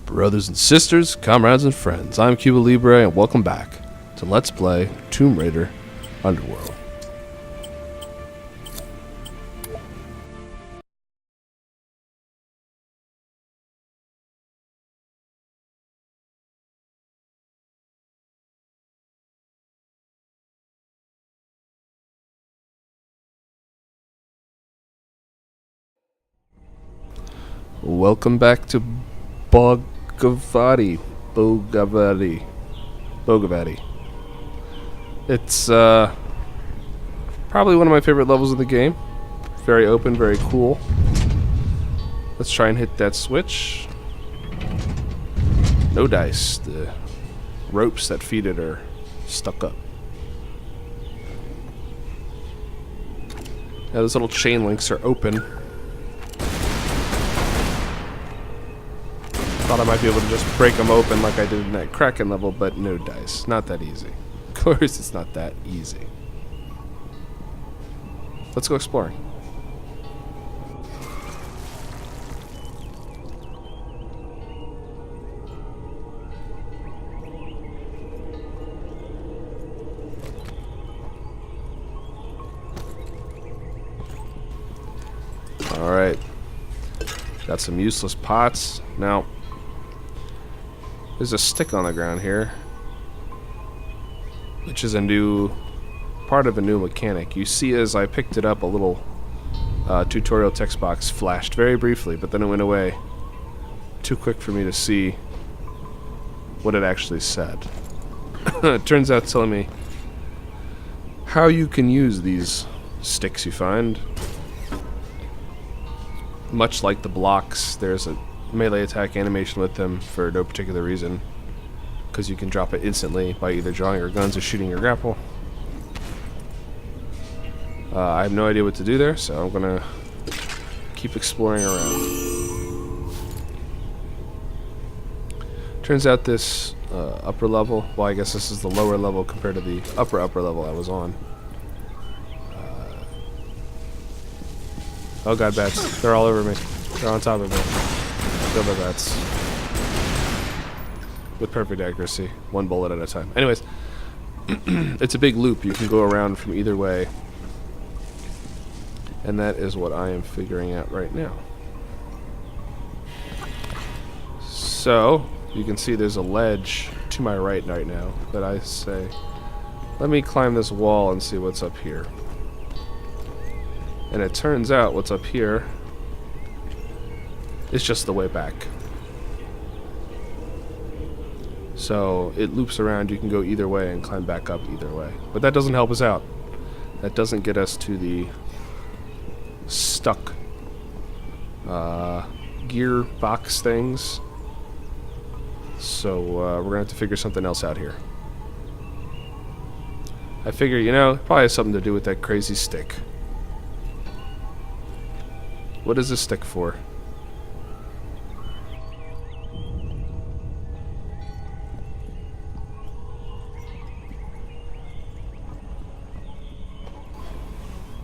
Brothers and sisters, comrades and friends, I'm CubaLibre and welcome back to Let's Play Tomb Raider Underworld. Welcome back to Bhogavati. It's probably one of my favorite levels of the game. Very open, very cool. Let's try and hit that switch. No dice. The ropes that feed it are stuck up. Now those little chain links are open. Thought I might be able to just break them open like I did in that Kraken level, but no dice. Not that easy. Of course it's not that easy. Let's go exploring. Alright. Got some useless pots. Now, there's a stick on the ground here, which is a new part of a new mechanic. You see, as I picked it up, a little tutorial text box flashed very briefly, but then it went away. Too quick for me to see what it actually said. It turns out it's telling me how you can use these sticks you find. Much like the blocks, there's a melee attack animation with them for no particular reason, because you can drop it instantly by either drawing your guns or shooting your grapple. I have no idea what to do there, so I'm gonna keep exploring around. Turns out this upper level, well, I guess this is the lower level compared to the upper level I was on. Oh god, bats. They're all over me. They're on top of me. Kill the bats. With perfect accuracy. One bullet at a time. Anyways, it's a big loop. You can go around from either way. And that is what I am figuring out right now. So, you can see there's a ledge to my right now. But I say, let me climb this wall and see what's up here. And it turns out what's up here is just the way back. So it loops around. You can go either way and climb back up either way. But that doesn't help us out. That doesn't get us to the stuck gear box things. So we're going to have to figure something else out here. I figure, you know, it probably has something to do with that crazy stick. What is this stick for?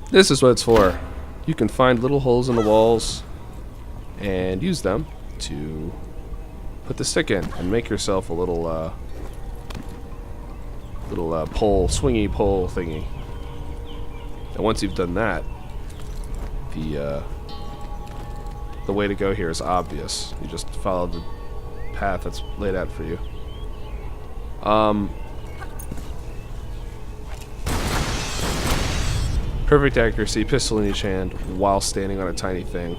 This is what it's for. You can find little holes in the walls and use them to put the stick in and make yourself a little pole, swingy pole thingy. And once you've done that, the way to go here is obvious. You just follow the path that's laid out for you. Perfect accuracy, pistol in each hand, while standing on a tiny thing.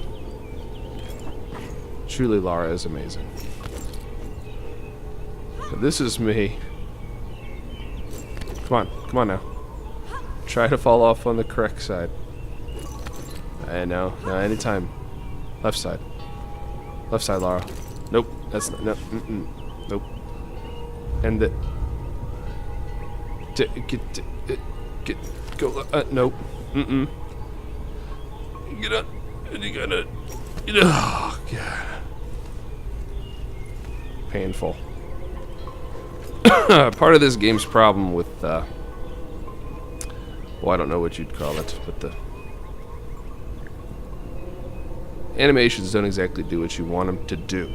Truly, Lara is amazing. But this is me. Come on now. Try to fall off on the correct side. No, anytime. Left side, Lara. Nope, that's not. No, nope. And the. Get. Go. Nope. Get up. You gotta. Oh god. Painful. Part of this game's problem with. Well, I don't know what you'd call it, but the animations don't exactly do what you want them to do.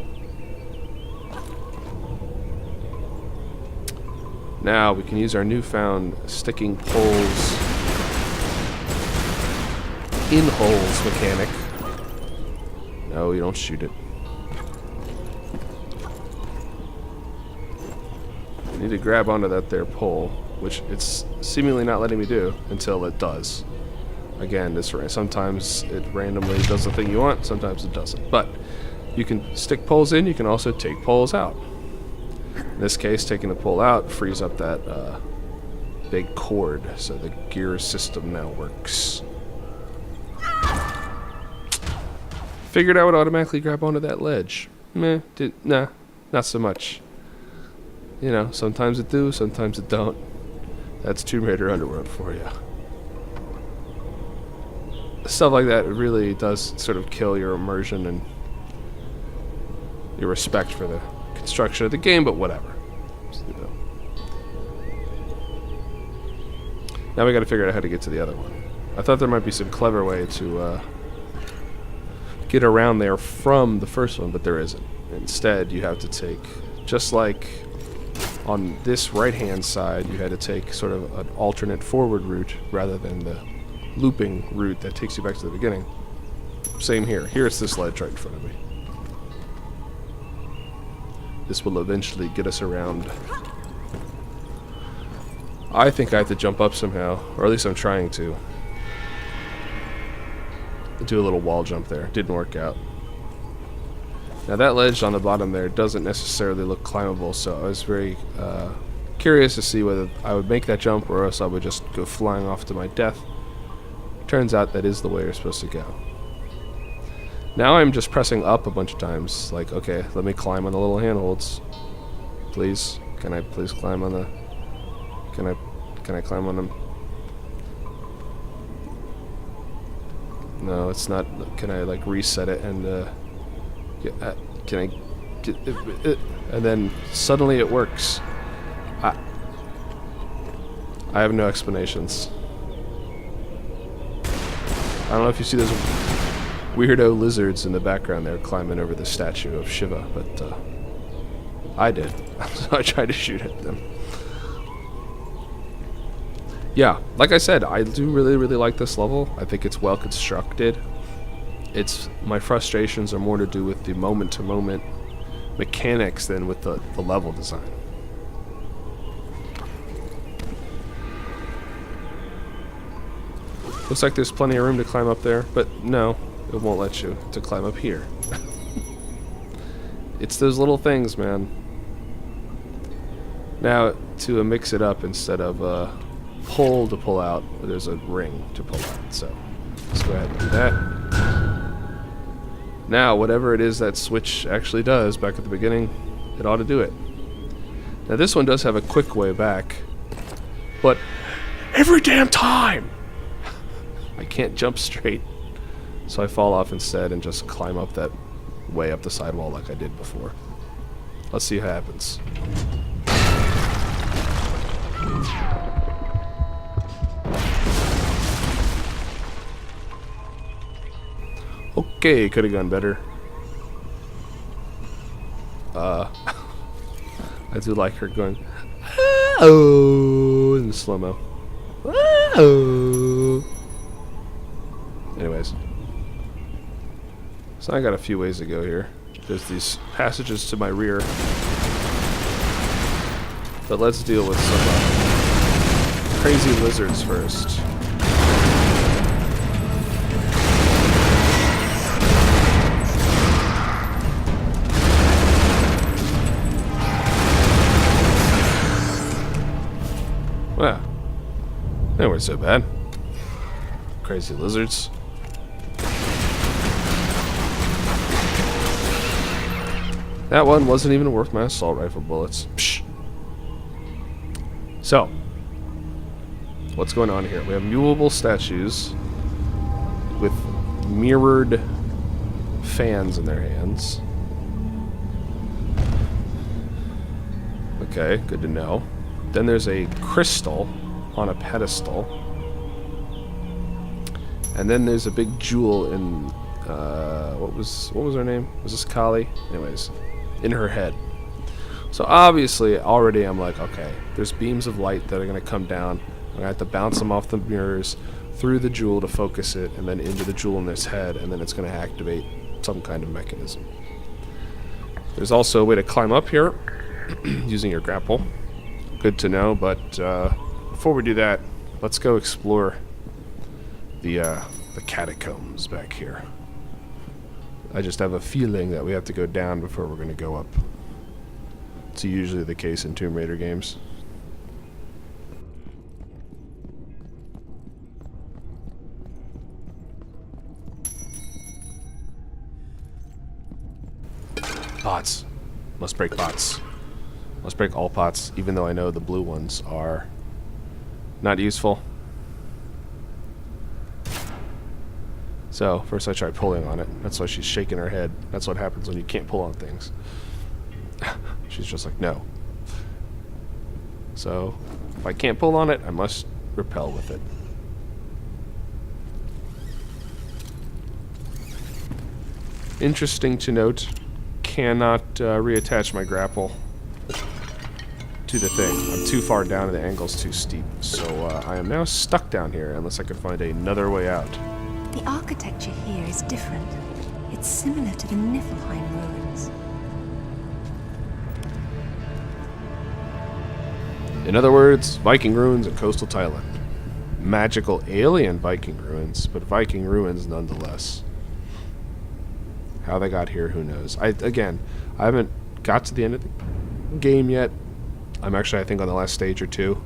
Now we can use our newfound sticking poles in holes mechanic. No, you don't shoot it. I need to grab onto that there pole, which it's seemingly not letting me do until it does. Again, sometimes it randomly does the thing you want, sometimes it doesn't. But you can stick poles in, you can also take poles out. In this case, taking the pole out frees up that big cord, so the gear system now works. Figured I would automatically grab onto that ledge. Nah, not so much. You know, sometimes it do, sometimes it don't. That's Tomb Raider Underworld for you. Stuff like that really does sort of kill your immersion and your respect for the construction of the game, but whatever. You know. Now we gotta figure out how to get to the other one. I thought there might be some clever way to get around there from the first one, but there isn't. Instead, you have to take, just like on this right-hand side, you had to take sort of an alternate forward route rather than the looping route that takes you back to the beginning. Same here. Here's this ledge right in front of me. This will eventually get us around. I think I have to jump up somehow, or at least I'm trying to. Do a little wall jump there. Didn't work out. Now that ledge on the bottom there doesn't necessarily look climbable, so I was very curious to see whether I would make that jump or else I would just go flying off to my death. Turns out that is the way you're supposed to go. Now I'm just pressing up a bunch of times, like, okay, let me climb on the little handholds. Please, can I please climb on the... Can I climb on them? No, it's not. Can I like reset it and can I get and then suddenly it works. I have no explanations. I don't know if you see those weirdo lizards in the background there climbing over the statue of Shiva, but I did. So I tried to shoot at them. Yeah, like I said, I do really, really like this level. I think it's well constructed. My frustrations are more to do with the moment-to-moment mechanics than with the level design. Looks like there's plenty of room to climb up there, but no, it won't let you to climb up here. It's those little things, man. Now, to mix it up, instead of pull to pull out, there's a ring to pull out. So let's go ahead and do that. Now, whatever it is that switch actually does back at the beginning, it ought to do it. Now this one does have a quick way back, but every damn time I can't jump straight, so I fall off instead and just climb up that way up the sidewall like I did before. Let's see what happens. Okay, could have gone better. I do like her going, oh, in slow-mo. Oh. Anyways. So I got a few ways to go here. There's these passages to my rear. But let's deal with some crazy lizards first. Well, they weren't so bad. Crazy lizards. That one wasn't even worth my assault rifle bullets. Psh. So, what's going on here? We have movable statues with mirrored fans in their hands. Okay, good to know. Then there's a crystal on a pedestal. And then there's a big jewel in what was her name? Was this Kali? Anyways, in her head. So obviously, already I'm like, okay, there's beams of light that are going to come down. I'm going to have to bounce them off the mirrors, through the jewel to focus it, and then into the jewel in its head, and then it's going to activate some kind of mechanism. There's also a way to climb up here using your grapple. Good to know, but before we do that, let's go explore the catacombs back here. I just have a feeling that we have to go down before we're going to go up. It's usually the case in Tomb Raider games. Pots. Must break pots. Must break all pots, even though I know the blue ones are not useful. So, first I tried pulling on it. That's why she's shaking her head. That's what happens when you can't pull on things. She's just like, no. So, if I can't pull on it, I must repel with it. Interesting to note, cannot reattach my grapple to the thing. I'm too far down and the angle's too steep. So I am now stuck down here unless I could find another way out. The architecture here is different. It's similar to the Niflheim ruins. In other words, Viking ruins in coastal Thailand. Magical alien Viking ruins, but Viking ruins nonetheless. How they got here, who knows. I haven't got to the end of the game yet. I'm actually, I think, on the last stage or two.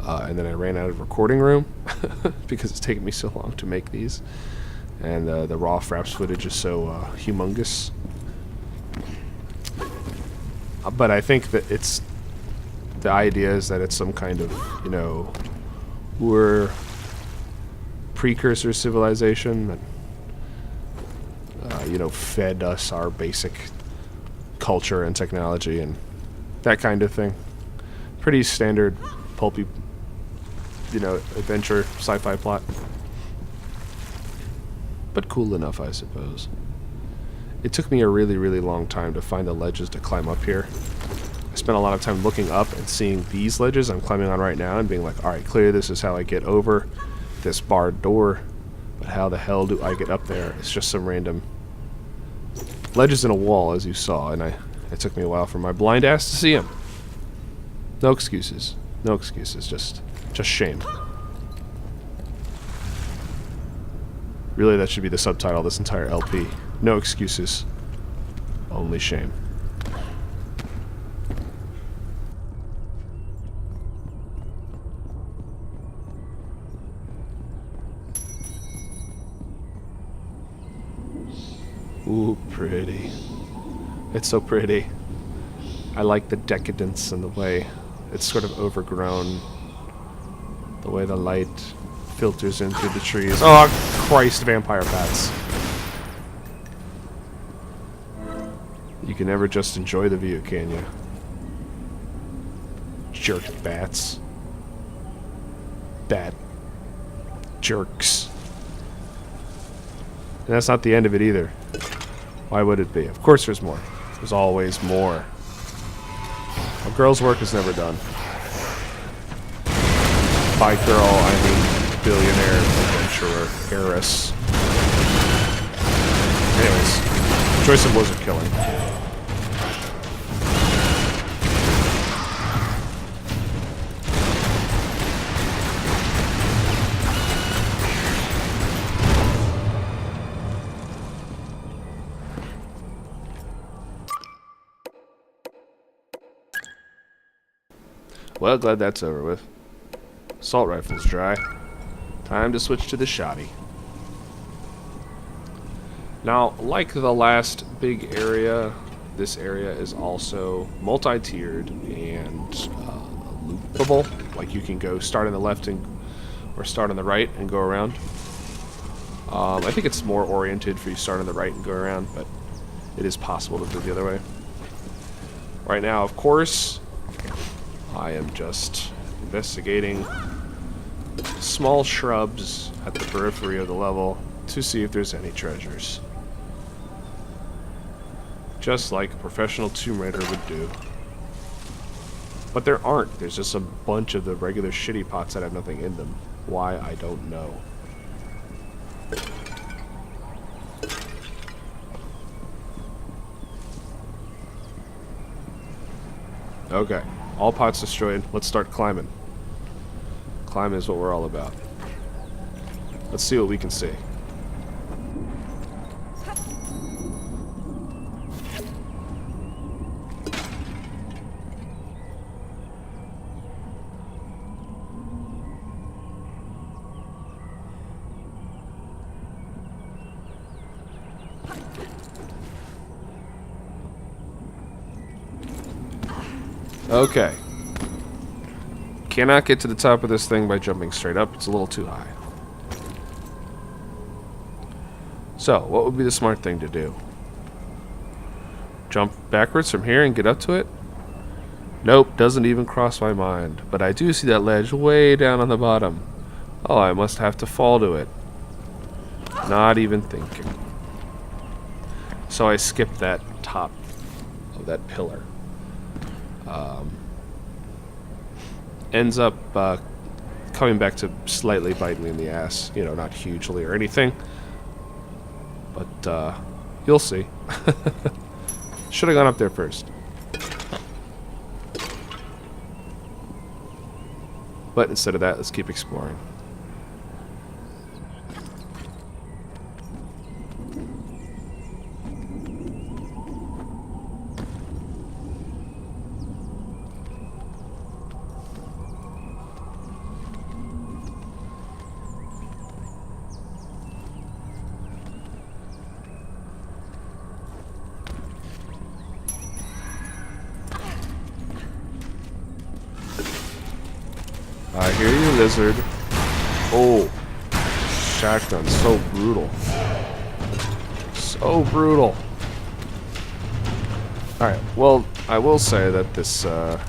And then I ran out of recording room because it's taken me so long to make these. And the raw fraps footage is so humongous. But I think that it's... The idea is that it's some kind of, you know, Ur precursor civilization that, you know, fed us our basic culture and technology and that kind of thing. Pretty standard, pulpy, you know, adventure, sci-fi plot. But cool enough, I suppose. It took me a really, really long time to find the ledges to climb up here. I spent a lot of time looking up and seeing these ledges I'm climbing on right now and being like, alright, clearly this is how I get over this barred door. But how the hell do I get up there? It's just some random ledges in a wall, as you saw, and it took me a while for my blind ass to see them. No excuses. No excuses. Just shame. Really, that should be the subtitle of this entire LP. No excuses. Only shame. Ooh, pretty. It's so pretty. I like the decadence and the way it's sort of overgrown. The way the light filters in through the trees. Oh, Christ, vampire bats. You can never just enjoy the view, can you? Jerk bats. Bat jerks. And that's not the end of it either. Why would it be? Of course there's more. There's always more. A girl's work is never done. By girl, I mean billionaire, adventurer, heiress. Anyways, choice of lizard killing. Well, glad that's over with. Assault rifle's dry. Time to switch to the shotty. Now, like the last big area, this area is also multi-tiered and loopable. Like you can go start on the left or start on the right and go around. I think it's more oriented for you to start on the right and go around, but it is possible to do it the other way. Right now, of course, I am just investigating small shrubs at the periphery of the level to see if there's any treasures. Just like a professional Tomb Raider would do. But there aren't. There's just a bunch of the regular shitty pots that have nothing in them. Why, I don't know. Okay, all pots destroyed. Let's start climbing. Climbing is what we're all about. Let's see what we can see. Okay. Cannot get to the top of this thing by jumping straight up. It's a little too high. So, what would be the smart thing to do? Jump backwards from here and get up to it? Nope, doesn't even cross my mind. But I do see that ledge way down on the bottom. Oh, I must have to fall to it. Not even thinking. So I skipped that top of that pillar. Ends up coming back to slightly bite me in the ass. You know, not hugely or anything. But you'll see. Should have gone up there first. But instead of that, let's keep exploring. I hear you, lizard. Oh, shotgun, so brutal. So brutal. Alright, well, I will say that this, so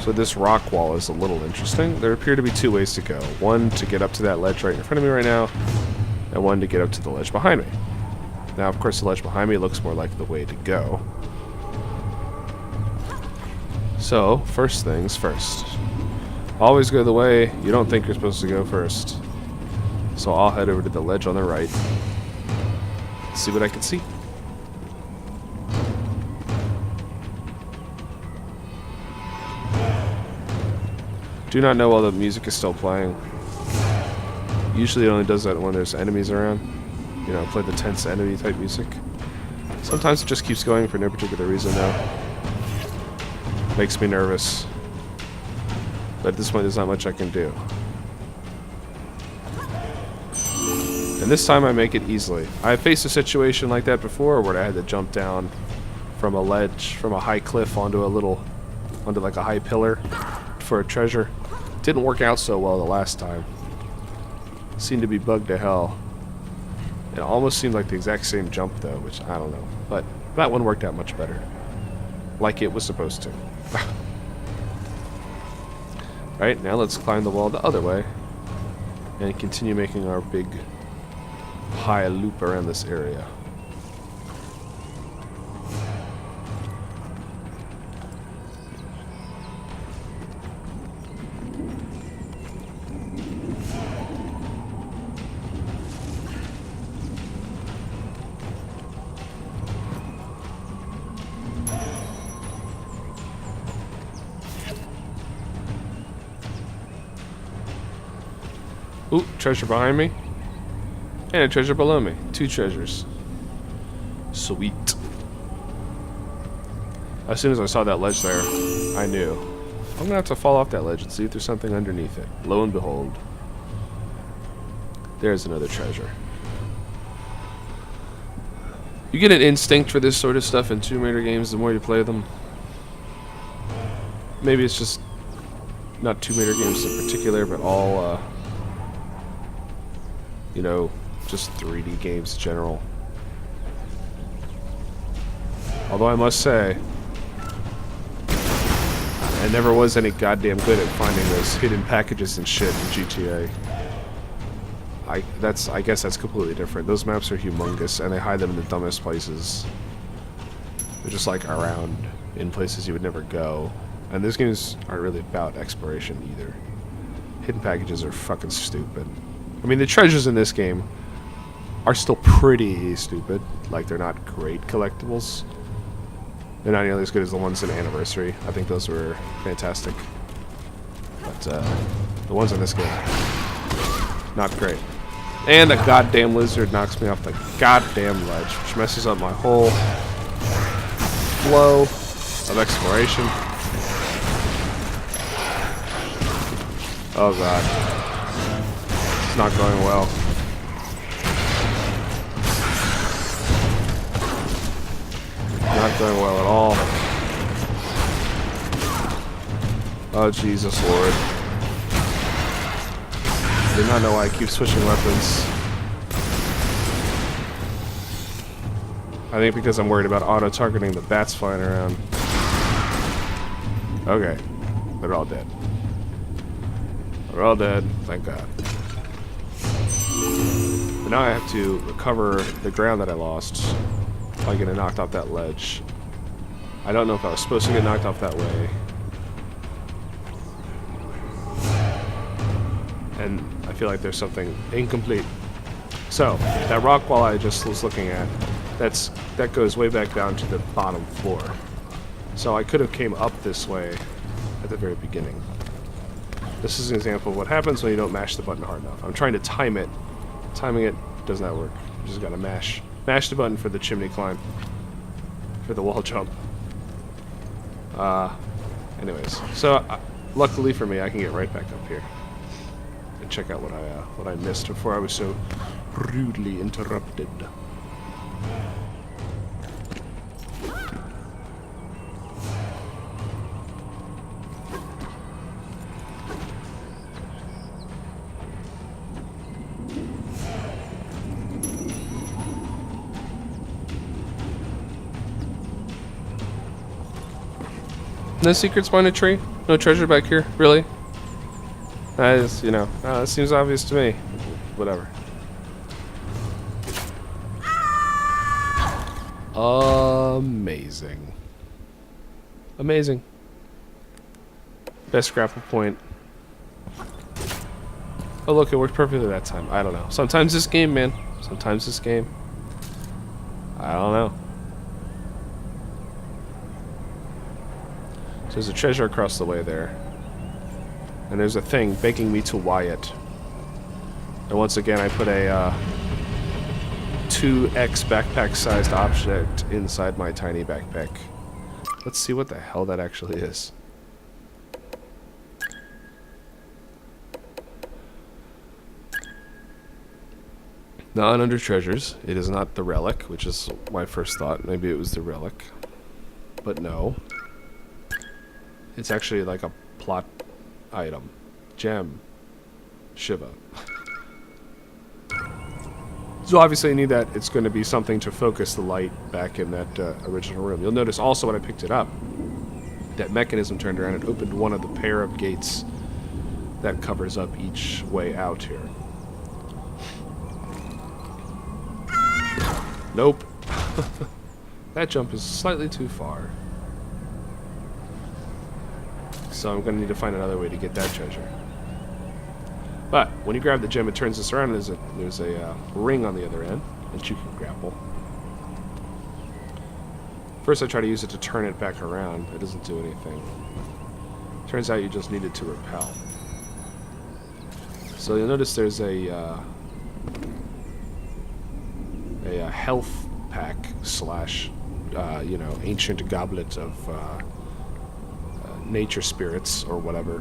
this rock wall is a little interesting. There appear to be two ways to go. One to get up to that ledge right in front of me right now, and one to get up to the ledge behind me. Now, of course, the ledge behind me looks more like the way to go. So, first things first. Always go the way you don't think you're supposed to go first. So I'll head over to the ledge on the right. See what I can see. Do not know while the music is still playing. Usually it only does that when there's enemies around. You know, play the tense enemy type music. Sometimes it just keeps going for no particular reason though. Makes me nervous. But at this point, there's not much I can do. And this time I make it easily. I faced a situation like that before where I had to jump down from a ledge, from a high cliff onto like a high pillar for a treasure. Didn't work out so well the last time. Seemed to be bugged to hell. It almost seemed like the exact same jump though, which I don't know. But that one worked out much better. Like it was supposed to. Right, now let's climb the wall the other way and continue making our big high loop around this area. Ooh, treasure behind me. And a treasure below me. Two treasures. Sweet. As soon as I saw that ledge there, I knew. I'm gonna have to fall off that ledge and see if there's something underneath it. Lo and behold. There's another treasure. You get an instinct for this sort of stuff in Tomb Raider games the more you play them. Maybe it's just not Tomb Raider games in particular, but all you know, just 3D games in general. Although I must say, I never was any goddamn good at finding those hidden packages and shit in GTA. I guess that's completely different. Those maps are humongous, and they hide them in the dumbest places. They're just like around, in places you would never go. And these games aren't really about exploration either. Hidden packages are fucking stupid. I mean, the treasures in this game are still pretty stupid. Like, they're not great collectibles. They're not nearly as good as the ones in Anniversary. I think those were fantastic. But the ones in this game, not great. And the goddamn lizard knocks me off the goddamn ledge, which messes up my whole flow of exploration. Oh god. It's not going well. Not going well at all. Oh Jesus Lord. I did not know why I keep switching weapons. I think because I'm worried about auto-targeting the bats flying around. Okay. They're all dead. They're all dead, thank God. But now I have to recover the ground that I lost by getting knocked off that ledge. I don't know if I was supposed to get knocked off that way. And I feel like there's something incomplete. So, that rock wall I just was looking at, that goes way back down to the bottom floor. So I could have came up this way at the very beginning. This is an example of what happens when you don't mash the button hard enough. I'm trying to time it. Timing it does not work. You just gotta mash the button for the chimney climb. For the wall jump. Anyways. So, luckily for me, I can get right back up here. And check out what I missed before I was so rudely interrupted. No secrets behind a tree? No treasure back here? Really? That is, you know, that seems obvious to me. Whatever. Amazing. Amazing. Best grapple point. Oh look, it worked perfectly that time. I don't know. Sometimes this game, man. Sometimes this game. I don't know. So there's a treasure across the way there. And there's a thing begging me to Wyatt. And once again, I put a 2x backpack-sized object inside my tiny backpack. Let's see what the hell that actually is. Not under treasures. It is not the relic, which is my first thought. Maybe it was the relic. But no. It's actually like a plot item. Gem. Shiva. So obviously I need that. It's going to be something to focus the light back in that original room. You'll notice also when I picked it up, that mechanism turned around and opened one of the pair of gates that covers up each way out here. Nope. That jump is slightly too far. So I'm going to need to find another way to get that treasure. But when you grab the gem, it turns this around, and there's a ring on the other end that you can grapple. First I try to use it to turn it back around. It doesn't do anything. Turns out you just need it to repel. So you'll notice there's a health pack slash, you know, ancient goblet of nature spirits or whatever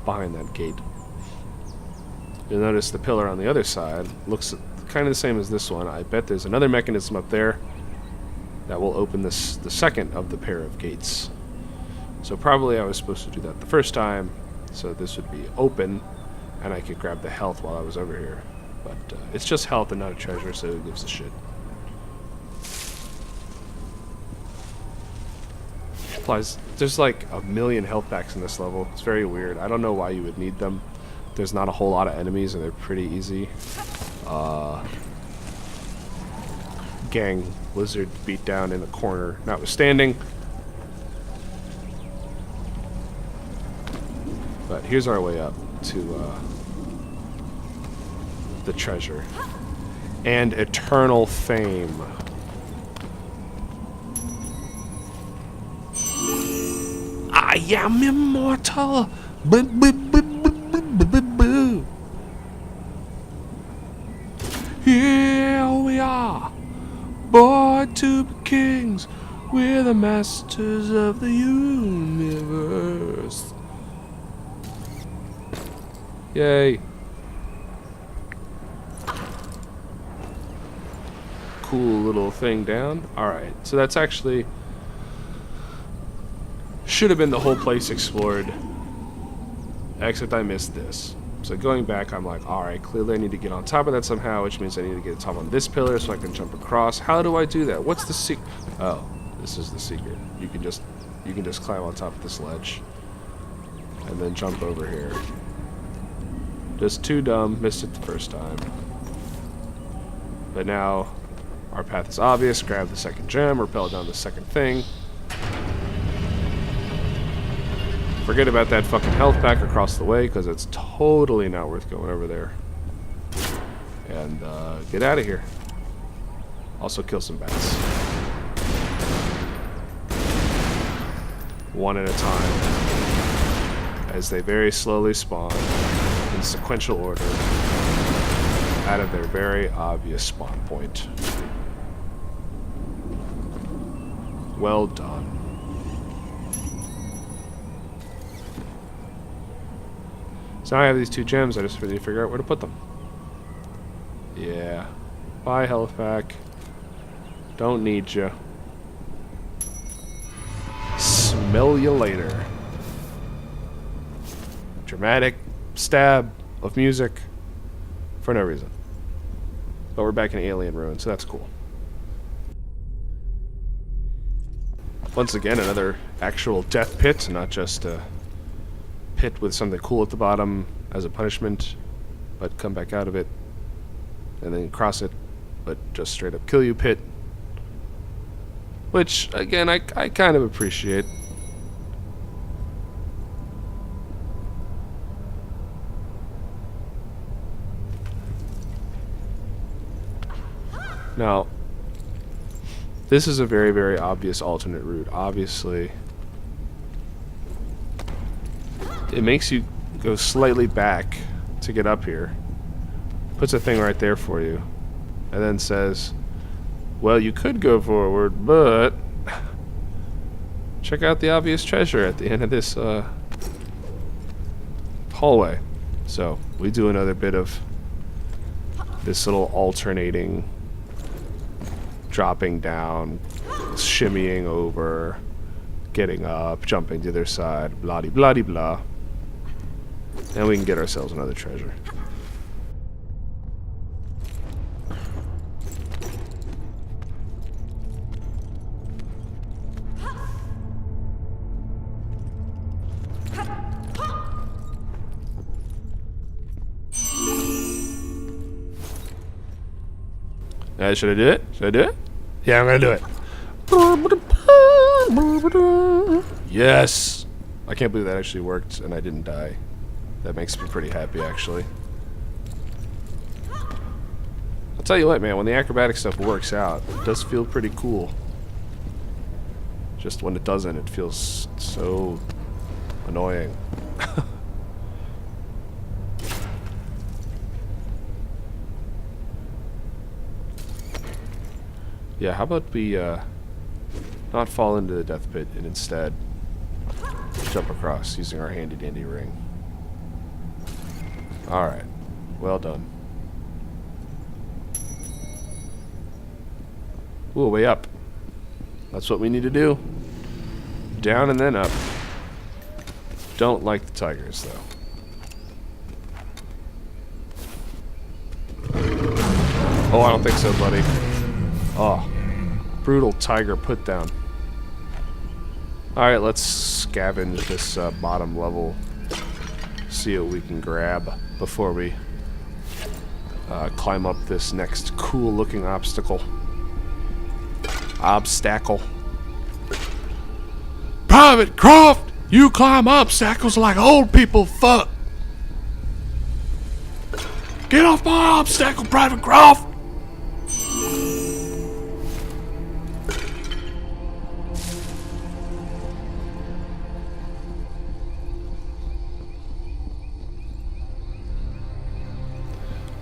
behind that gate. You'll notice the pillar on the other side looks kind of the same as this one. I bet there's another mechanism up there that will open the second of the pair of gates. So probably I was supposed to do that the first time, so this would be open and I could grab the health while I was over here. But it's just health and not a treasure, so who gives a shit. There's like a million health packs in this level. It's very weird. I don't know why you would need them. There's not a whole lot of enemies and they're pretty easy. Gang lizard beat down in the corner notwithstanding. But here's our way up to the treasure. And eternal fame. I am immortal! Here we are, born to be kings. We're the masters of the universe. Yay. Cool little thing down. Alright, so that's actually... should have been the whole place explored. Except I missed this. So going back, I'm like, alright, clearly I need to get on top of that somehow, which means I need to get on top on this pillar so I can jump across. How do I do that? What's the secret? Oh, this is the secret. You can just climb on top of this ledge. And then jump over here. Just too dumb, missed it the first time. But now, our path is obvious. Grab the second gem, rappel down the second thing. Forget about that fucking health pack across the way, because it's totally not worth going over there. And get out of here. Also kill some bats. One at a time. As they very slowly spawn, in sequential order, out of their very obvious spawn point. Well done. So now I have these 2 gems, I just really need to figure out where to put them. Yeah. Bye, health pack. Don't need you. Smell you later. Dramatic stab of music for no reason. But we're back in Alien Ruin, so that's cool. Once again, another actual death pit, not just a pit with something cool at the bottom as a punishment, but come back out of it and then cross it, but just straight up kill you pit. Which, again, I kind of appreciate. Now, this is a very, very obvious alternate route. Obviously, it makes you go slightly back to get up here. Puts a thing right there for you. And then says, well, you could go forward, but check out the obvious treasure at the end of this hallway. So, we do another bit of this little alternating, dropping down, shimmying over, getting up, jumping to the other side, blah-de-blah-de-blah. And we can get ourselves another treasure. Should I do it? Should I do it? Yeah, I'm gonna do it. Yes! I can't believe that actually worked and I didn't die. That makes me pretty happy, actually. I'll tell you what, man, when the acrobatic stuff works out, it does feel pretty cool. Just when it doesn't, it feels so annoying. Yeah, how about we not fall into the death pit and instead jump across using our handy dandy ring. Alright, well done. Ooh, way up. That's what we need to do. Down and then up. Don't like the tigers, though. Oh, I don't think so, buddy. Oh, brutal tiger put down. Alright, let's scavenge this bottom level. See what we can grab before we climb up this next cool looking obstacle. Private Croft You climb obstacles like old people fuck. Get off my obstacle, Private Croft!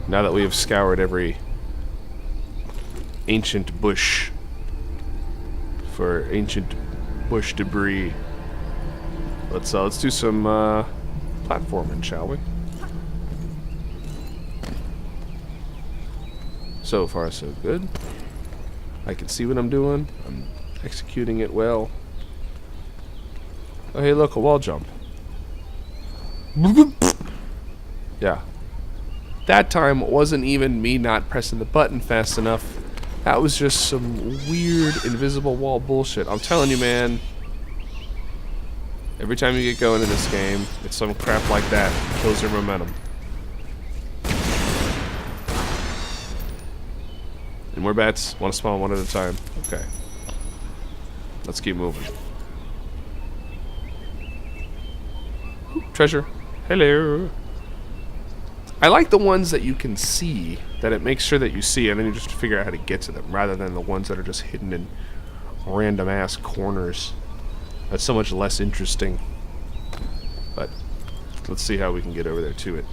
Now that we have scoured every ancient bush for ancient bush debris, let's do some platforming, shall we? So far, so good. I can see what I'm doing. I'm executing it well. Oh, hey, look, a wall jump. Yeah. That time wasn't even me not pressing the button fast enough. That was just some weird invisible wall bullshit. I'm telling you, man. Every time you get going in this game, it's some crap like that. Kills your momentum. Any more bats? Want to spawn one at a time. Okay. Let's keep moving. Treasure. Hello. I like the ones that you can see, that it makes sure that you see, and then you just figure out how to get to them, rather than the ones that are just hidden in random ass corners. That's so much less interesting. But let's see how we can get over there to it.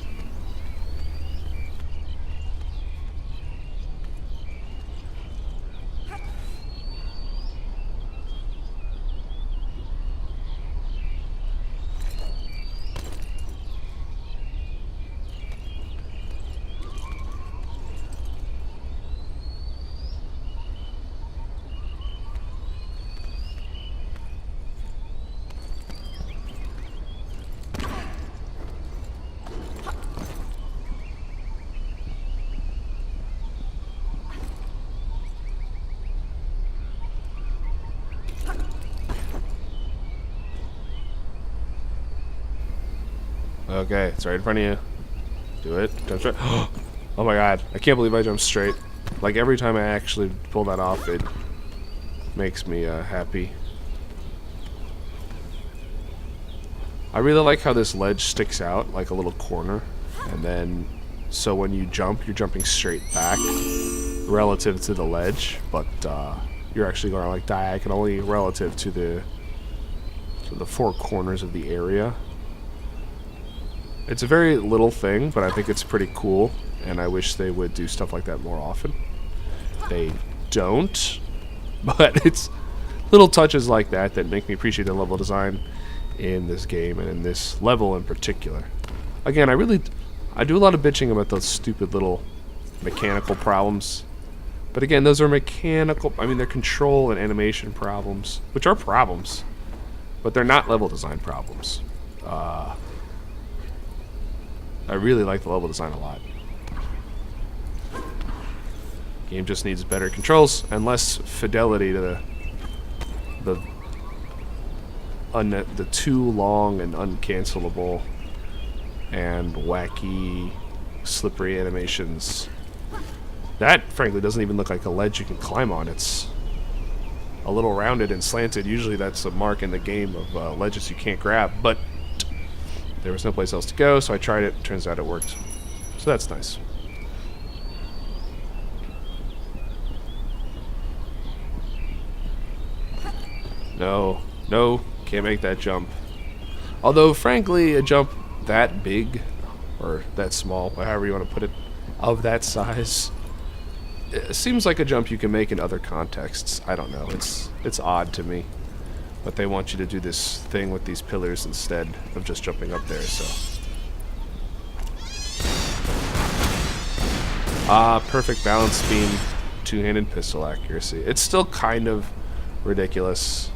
Okay, it's right in front of you. Do it. Jump straight. Oh my god. I can't believe I jumped straight. Like, every time I actually pull that off, it makes me happy. I really like how this ledge sticks out like a little corner. And then, so when you jump, you're jumping straight back relative to the ledge. But you're actually going like diagonally relative to the four corners of the area. It's a very little thing, but I think it's pretty cool, and I wish they would do stuff like that more often. They don't, but it's little touches like that that make me appreciate the level design in this game, and in this level in particular. Again, I do a lot of bitching about those stupid little mechanical problems, but again, those are mechanical, I mean, they're control and animation problems, which are problems, but they're not level design problems. I really like the level design a lot. Game just needs better controls and less fidelity to the too long and uncancelable and wacky slippery animations. That frankly doesn't even look like a ledge you can climb on. It's a little rounded and slanted. Usually that's a mark in the game of ledges you can't grab, but there was no place else to go, so I tried it. Turns out it worked. So that's nice. No, can't make that jump. Although, frankly, a jump that big, or that small, however you want to put it, of that size, it seems like a jump you can make in other contexts. I don't know. It's odd to me. But they want you to do this thing with these pillars instead of just jumping up there, so. Perfect balance beam, two-handed pistol accuracy. It's still kind of ridiculous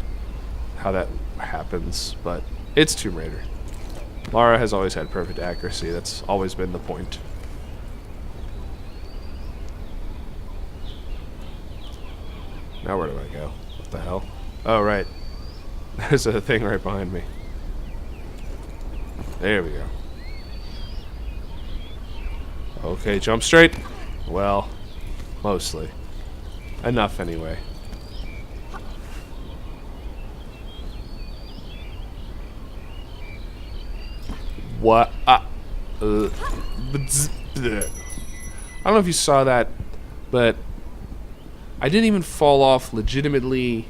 how that happens, but it's Tomb Raider. Lara has always had perfect accuracy. That's always been the point. Now where do I go? What the hell? Oh, right. There's a thing right behind me. There we go. Okay, jump straight. Well, mostly. Enough anyway. What? I don't know if you saw that, but I didn't even fall off legitimately.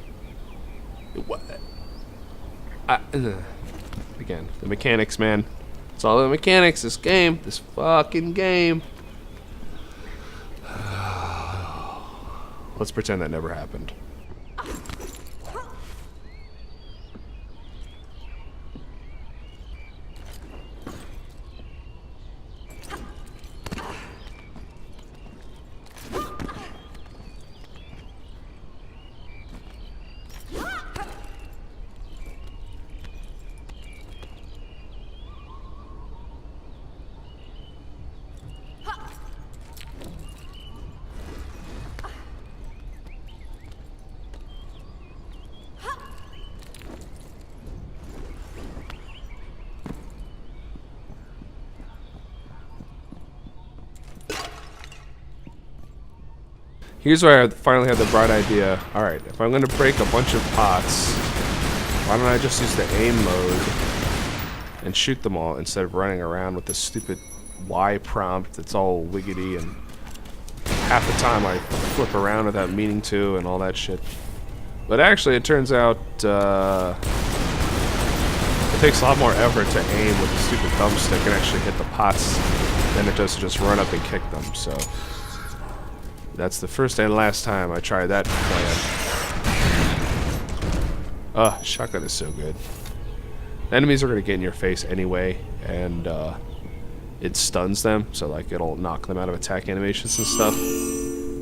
Again, the mechanics, man. It's all the mechanics. This game. This fucking game. Let's pretend that never happened. Here's where I finally had the bright idea. Alright, if I'm going to break a bunch of pots, why don't I just use the aim mode and shoot them all instead of running around with this stupid Y prompt that's all wiggity, and half the time I flip around without meaning to and all that shit. But actually it turns out it takes a lot more effort to aim with the stupid thumbstick and actually hit the pots than it does to just run up and kick them, so... That's the first and last time I tried that plan. Shotgun is so good. Enemies are going to get in your face anyway, and it stuns them, so like it'll knock them out of attack animations and stuff.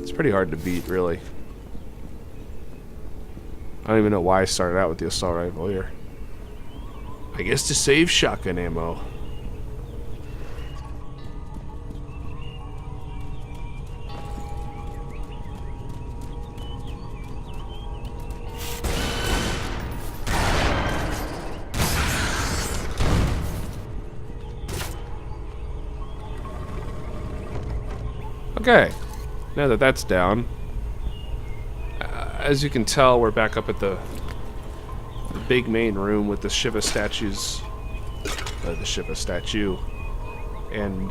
It's pretty hard to beat, really. I don't even know why I started out with the assault rifle here. I guess to save shotgun ammo. Okay, now that that's down, as you can tell, we're back up at the big main room with the Shiva statues, the Shiva statue, and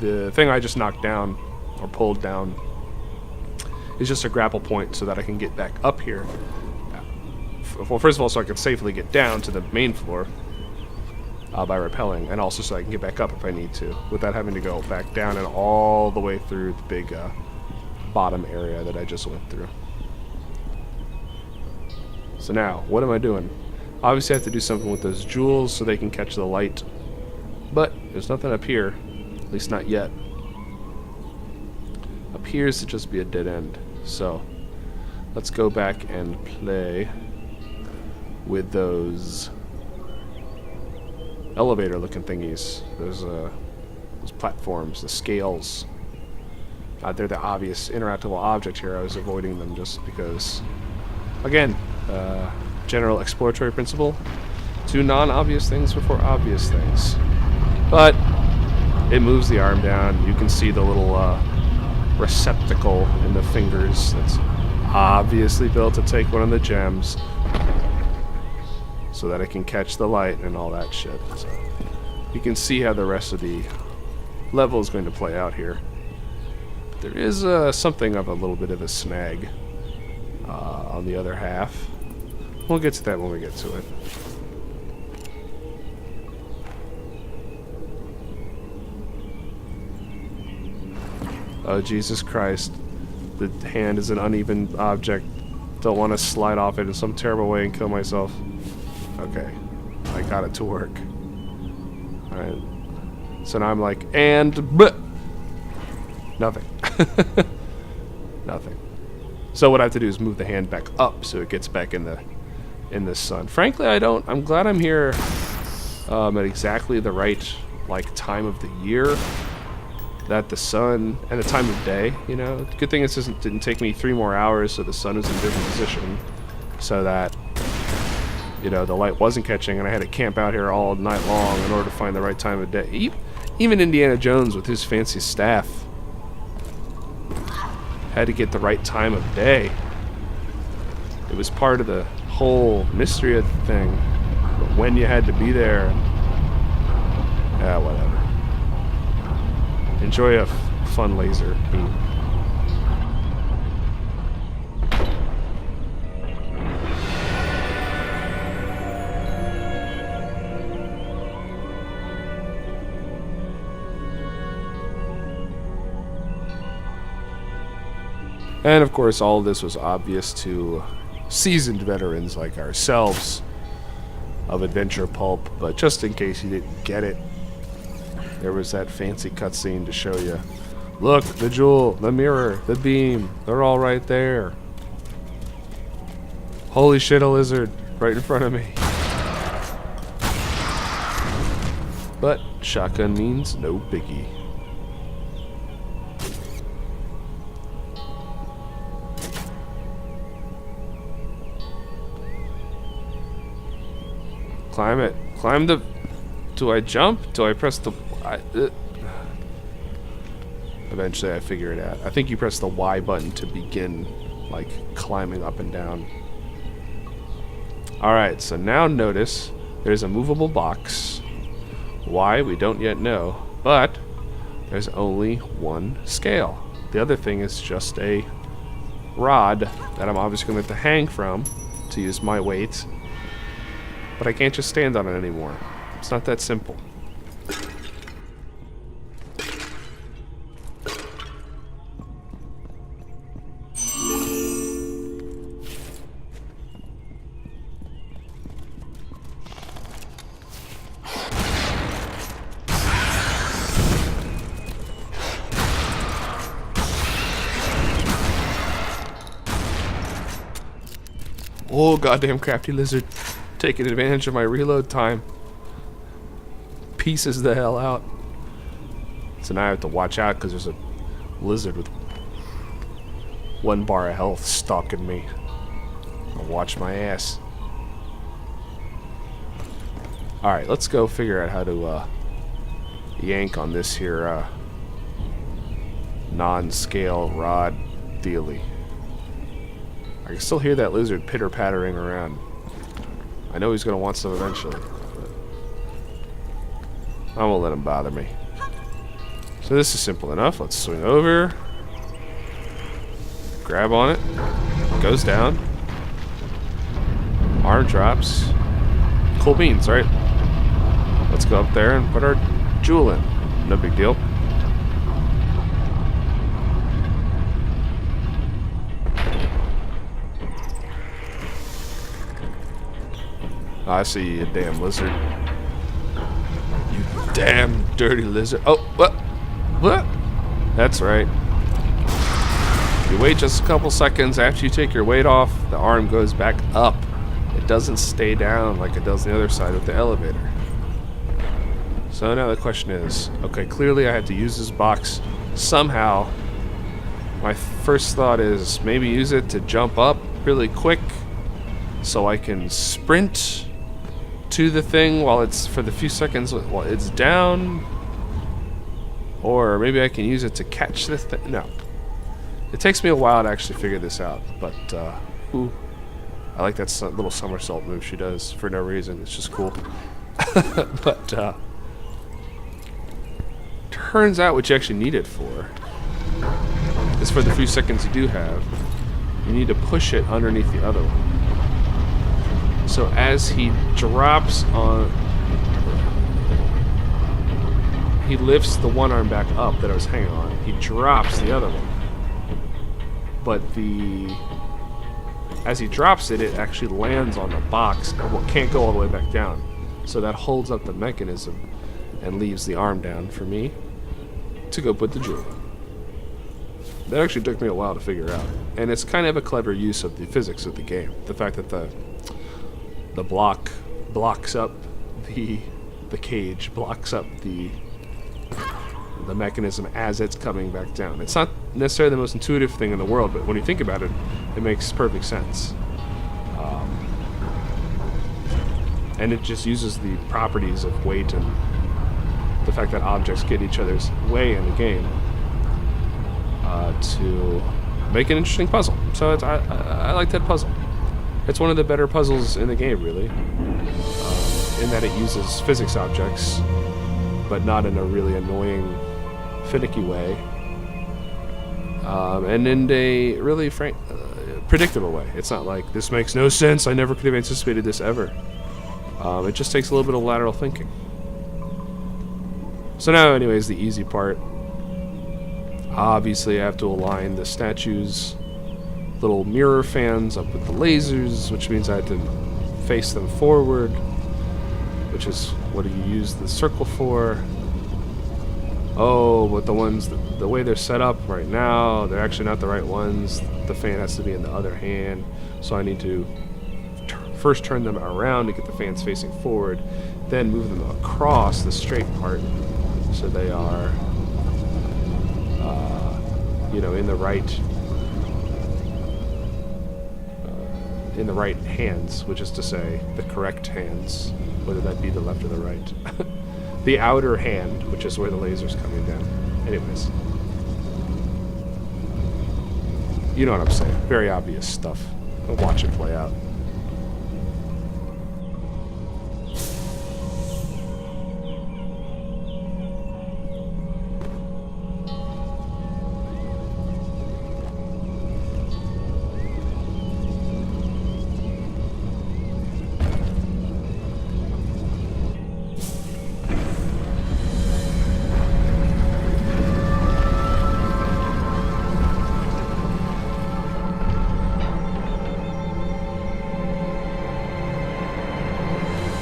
the thing I just knocked down, or pulled down, is just a grapple point so that I can get back up here. Well, first of all, so I can safely get down to the main floor. By rappelling, and also so I can get back up if I need to, without having to go back down and all the way through the big bottom area that I just went through. So now, what am I doing? Obviously I have to do something with those jewels so they can catch the light, but there's nothing up here, at least not yet. Appears to just be a dead end, so let's go back and play with those elevator looking thingies, those platforms, the scales. They're the obvious interactable object here. I was avoiding them just because, again, general exploratory principle, do non-obvious things before obvious things. But it moves the arm down. You can see the little receptacle in the fingers that's obviously built to take one of the gems, so that it can catch the light and all that shit. So you can see how the rest of the level is going to play out here. But there is something of a little bit of a snag on the other half. We'll get to that when we get to it. Oh, Jesus Christ. The hand is an uneven object. Don't want to slide off it in some terrible way and kill myself. Okay, I got it to work. Alright. So now I'm like, and nothing. Nothing. So what I have to do is move the hand back up so it gets back in the sun. Frankly, I'm glad I'm here at exactly the right time of the year. That the sun and the time of day, you know. Good thing it didn't take me 3 more hours, so the sun is in a different position, so that, you know, the light wasn't catching, and I had to camp out here all night long in order to find the right time of day. Even Indiana Jones with his fancy staff had to get the right time of day. It was part of the whole mystery of the thing. But when you had to be there, whatever. Enjoy a fun laser beam. And of course, all of this was obvious to seasoned veterans like ourselves of adventure pulp, but just in case you didn't get it, there was that fancy cutscene to show you, look, the jewel, the mirror, the beam, they're all right there. Holy shit, a lizard right in front of me. But shotgun means no biggie. Climb it. Climb the... Do I jump? Do I press the... Eventually I figure it out. I think you press the Y button to begin, like, climbing up and down. Alright, so now notice there's a movable box. Why, we don't yet know. But there's only one scale. The other thing is just a rod that I'm obviously going to have to hang from to use my weight. But I can't just stand on it anymore. It's not that simple. Oh, goddamn crafty lizard. Taking advantage of my reload time. Pieces the hell out. So now I have to watch out because there's a lizard with 1 bar of health stalking me. I'll watch my ass. Alright, let's go figure out how to yank on this here non-scale rod dealy. I can still hear that lizard pitter-pattering around. I know he's going to want some eventually. I won't let him bother me. So this is simple enough. Let's swing over. Grab on it. Goes down. Arm drops. Cool beans, right? Let's go up there and put our jewel in. No big deal. I see you, damn lizard. You damn dirty lizard. Oh, what? What? That's right. You wait just a couple seconds after you take your weight off, the arm goes back up. It doesn't stay down like it does on the other side with the elevator. So now the question is, okay, clearly I had to use this box somehow. My first thought is maybe use it to jump up really quick so I can sprint to the thing while it's for the few seconds while it's down, or maybe I can use it to catch the thing. No, it takes me a while to actually figure this out, but ooh, I like that little somersault move she does for no reason. It's just cool. But turns out what you actually need it for is for the few seconds you do have, you need to push it underneath the other one. So as he drops on, he lifts the one arm back up that I was hanging on. He drops the other one. But as he drops it, it actually lands on the box. It can't go all the way back down. So that holds up the mechanism and leaves the arm down for me to go put the jewel in. That actually took me a while to figure out. And it's kind of a clever use of the physics of the game. The fact that the block blocks up the cage, blocks up the mechanism as it's coming back down. It's not necessarily the most intuitive thing in the world, but when you think about it, it makes perfect sense. And it just uses the properties of weight and the fact that objects get each other's way in the game to make an interesting puzzle. So I like that puzzle. It's one of the better puzzles in the game, really, in that it uses physics objects, but not in a really annoying, finicky way, and in a really predictable way. It's not like, this makes no sense, I never could have anticipated this ever. It just takes a little bit of lateral thinking. So now, anyways, the easy part. Obviously, I have to align the statue's little mirror fans up with the lasers, which means I have to face them forward, which is what you use the circle for. Oh, but the ones, the way they're set up right now, they're actually not the right ones. The fan has to be in the other hand, so I need to first turn them around to get the fans facing forward, then move them across the straight part so they are, you know, in the right hands, which is to say, the correct hands, whether that be the left or the right. The outer hand, which is where the laser's coming down. Anyways. You know what I'm saying. Very obvious stuff. I'll watch it play out.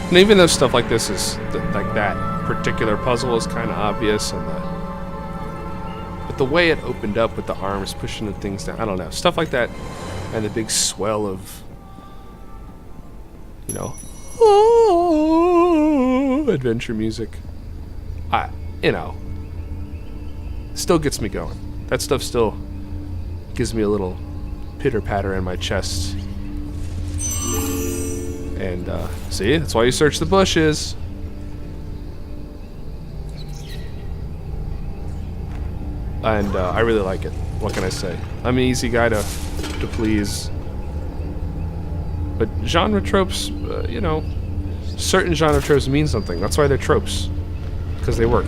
And even though stuff like this is, like that particular puzzle is kind of obvious, and but the way it opened up with the arms pushing the things down, I don't know, stuff like that, and the big swell of, you know, adventure music, you know, still gets me going. That stuff still gives me a little pitter-patter in my chest. And, see, that's why you search the bushes. And, I really like it. What can I say? I'm an easy guy to please. But genre tropes, you know, certain genre tropes mean something. That's why they're tropes. Because they work.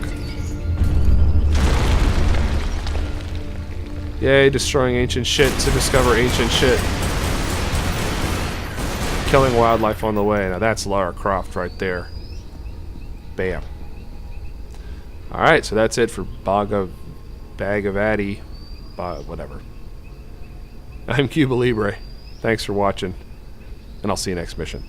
Yay, destroying ancient shit to discover ancient shit. Killing wildlife on the way. Now that's Lara Croft right there. Bam. Alright, so that's it for Bhogavati. Whatever. I'm CubaLibre. Thanks for watching. And I'll see you next mission.